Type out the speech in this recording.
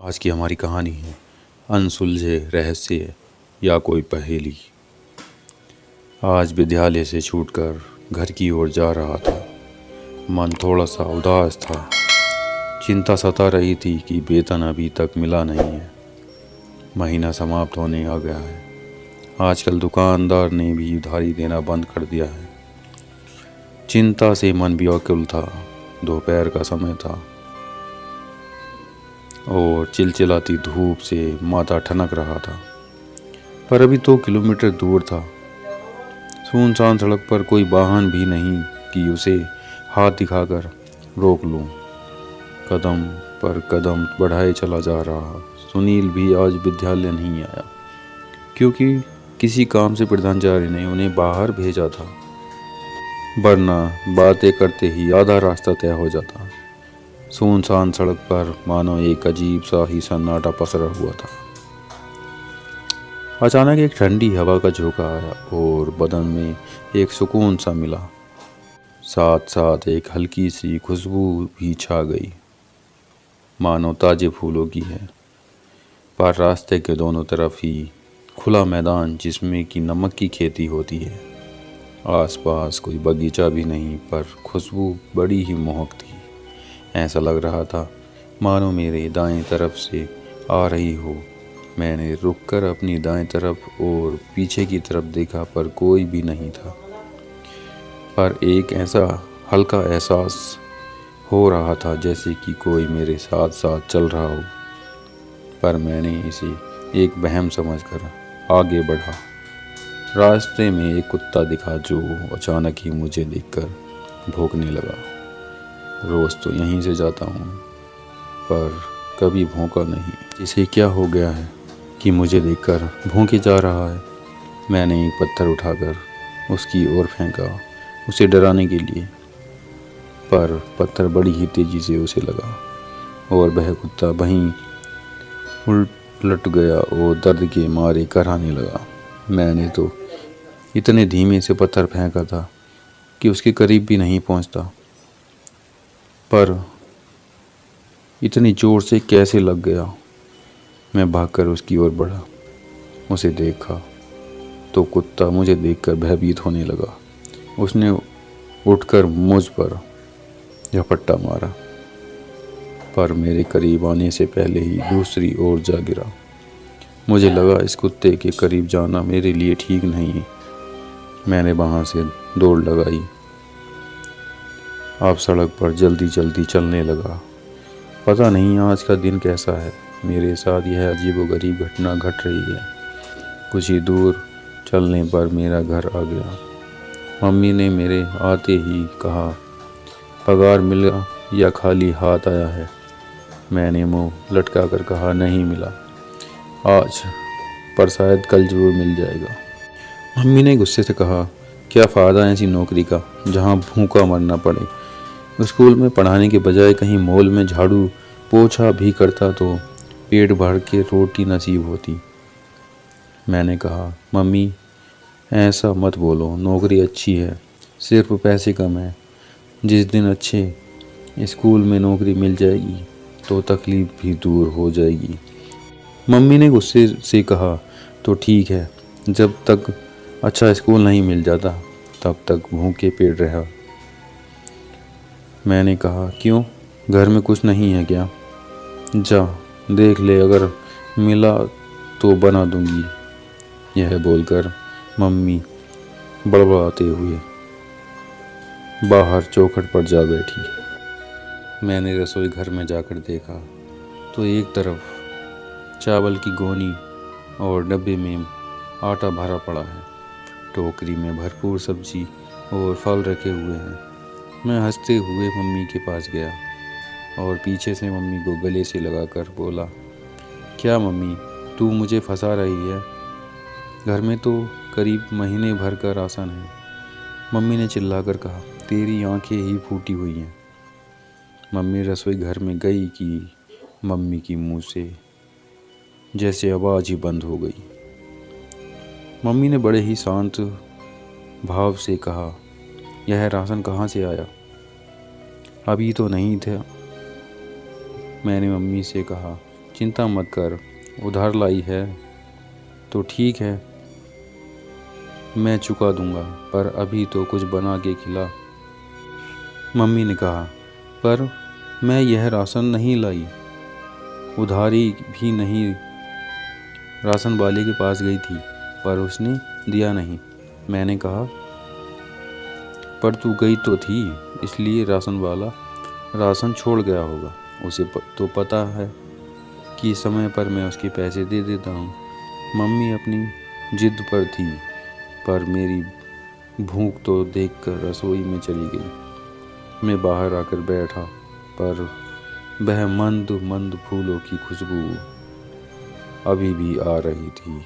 आज की हमारी कहानी है अनसुलझे रहस्य या कोई पहेली। आज विद्यालय से छूटकर घर की ओर जा रहा था। मन थोड़ा सा उदास था। चिंता सता रही थी कि वेतन अभी तक मिला नहीं है। महीना समाप्त होने आ गया है। आजकल दुकानदार ने भी उधारी देना बंद कर दिया है। चिंता से मन व्याकुल था। दोपहर का समय था और चिलचिलाती धूप से माथा ठनक रहा था। पर अभी 2 किलोमीटर दूर था। सुनसान सड़क पर कोई वाहन भी नहीं कि उसे हाथ दिखाकर रोक लूं। कदम पर कदम बढ़ाए चला जा रहा। सुनील भी आज विद्यालय नहीं आया क्योंकि किसी काम से प्रधानाचार्य ने उन्हें बाहर भेजा था, वरना बातें करते ही आधा रास्ता तय हो जाता। सुनसान सड़क पर मानो एक अजीब सा ही सन्नाटा पसरा हुआ था। अचानक एक ठंडी हवा का झोंका आया और बदन में एक सुकून सा मिला। साथ साथ एक हल्की सी खुशबू भी छा गई, मानो ताजे फूलों की है। पर रास्ते के दोनों तरफ ही खुला मैदान जिसमें कि नमक की खेती होती है। आसपास कोई बगीचा भी नहीं, पर खुशबू बड़ी ही मोहक थी। ऐसा लग रहा था मानो मेरे दाएं तरफ से आ रही हो। मैंने रुककर अपनी दाएं तरफ और पीछे की तरफ देखा, पर कोई भी नहीं था। पर एक ऐसा हल्का एहसास हो रहा था जैसे कि कोई मेरे साथ साथ चल रहा हो। पर मैंने इसे एक वहम समझकर आगे बढ़ा। रास्ते में एक कुत्ता दिखा जो अचानक ही मुझे देखकर भौंकने लगा। रोज़ तो यहीं से जाता हूँ, पर कभी भौंका नहीं। इसे क्या हो गया है कि मुझे देखकर भौंके जा रहा है। मैंने एक पत्थर उठाकर उसकी ओर फेंका, उसे डराने के लिए। पर पत्थर बड़ी ही तेज़ी से उसे लगा और वह कुत्ता वहीं उलट गया और दर्द के मारे कराहने लगा। मैंने तो इतने धीमे से पत्थर फेंका था कि उसके करीब भी नहीं पहुंचता, पर इतनी ज़ोर से कैसे लग गया। मैं भागकर उसकी ओर बढ़ा, उसे देखा तो कुत्ता मुझे देखकर भयभीत होने लगा। उसने उठकर मुझ पर झपट्टा मारा, पर मेरे करीब आने से पहले ही दूसरी ओर जा गिरा। मुझे लगा इस कुत्ते के करीब जाना मेरे लिए ठीक नहीं है। मैंने वहाँ से दौड़ लगाई। अब सड़क पर जल्दी जल्दी चलने लगा। पता नहीं आज का दिन कैसा है। मेरे साथ यह अजीबोगरीब घटना घट रही है। कुछ ही दूर चलने पर मेरा घर आ गया। मम्मी ने मेरे आते ही कहा, पगार मिला या खाली हाथ आया है। मैंने मुंह लटका कर कहा, नहीं मिला आज, पर शायद कल जरूर मिल जाएगा। मम्मी ने गुस्से से कहा, क्या फ़ायदा ऐसी नौकरी का जहाँ भूखा मरना पड़े। स्कूल में पढ़ाने के बजाय कहीं मॉल में झाड़ू पोछा भी करता तो पेट भर के रोटी नसीब होती। मैंने कहा, मम्मी ऐसा मत बोलो, नौकरी अच्छी है, सिर्फ पैसे कम है। जिस दिन अच्छे स्कूल में नौकरी मिल जाएगी तो तकलीफ भी दूर हो जाएगी। मम्मी ने गुस्से से कहा, तो ठीक है, जब तक अच्छा स्कूल नहीं मिल जाता तब तक भूखे पेट रहा। मैंने कहा, क्यों, घर में कुछ नहीं है क्या? जा देख ले, अगर मिला तो बना दूंगी। यह बोलकर मम्मी बड़बड़ाते हुए बाहर चौखट पर जा बैठी। मैंने रसोई घर में जाकर देखा तो एक तरफ चावल की गोनी और डब्बे में आटा भरा पड़ा है। टोकरी में भरपूर सब्जी और फल रखे हुए हैं। मैं हंसते हुए मम्मी के पास गया और पीछे से मम्मी को गले से लगाकर बोला, क्या मम्मी, तू मुझे फंसा रही है? घर में तो करीब महीने भर का राशन है। मम्मी ने चिल्लाकर कहा, तेरी आंखें ही फूटी हुई हैं। मम्मी रसोई घर में गई कि मम्मी की मुंह से जैसे आवाज़ ही बंद हो गई। मम्मी ने बड़े ही शांत भाव से कहा, यह राशन कहाँ से आया? अभी तो नहीं था। मैंने मम्मी से कहा, चिंता मत कर, उधार लाई है तो ठीक है, मैं चुका दूंगा, पर अभी तो कुछ बना के खिला। मम्मी ने कहा, पर मैं यह राशन नहीं लाई, उधारी भी नहीं। राशन वाले के पास गई थी पर उसने दिया नहीं। मैंने कहा, पर तू गई तो थी, इसलिए राशन वाला राशन छोड़ गया होगा। उसे तो पता है कि समय पर मैं उसके पैसे दे देता हूँ। मम्मी अपनी जिद पर थी, पर मेरी भूख तो देखकर रसोई में चली गई। मैं बाहर आकर बैठा, पर वह मंद मंद फूलों की खुशबू अभी भी आ रही थी।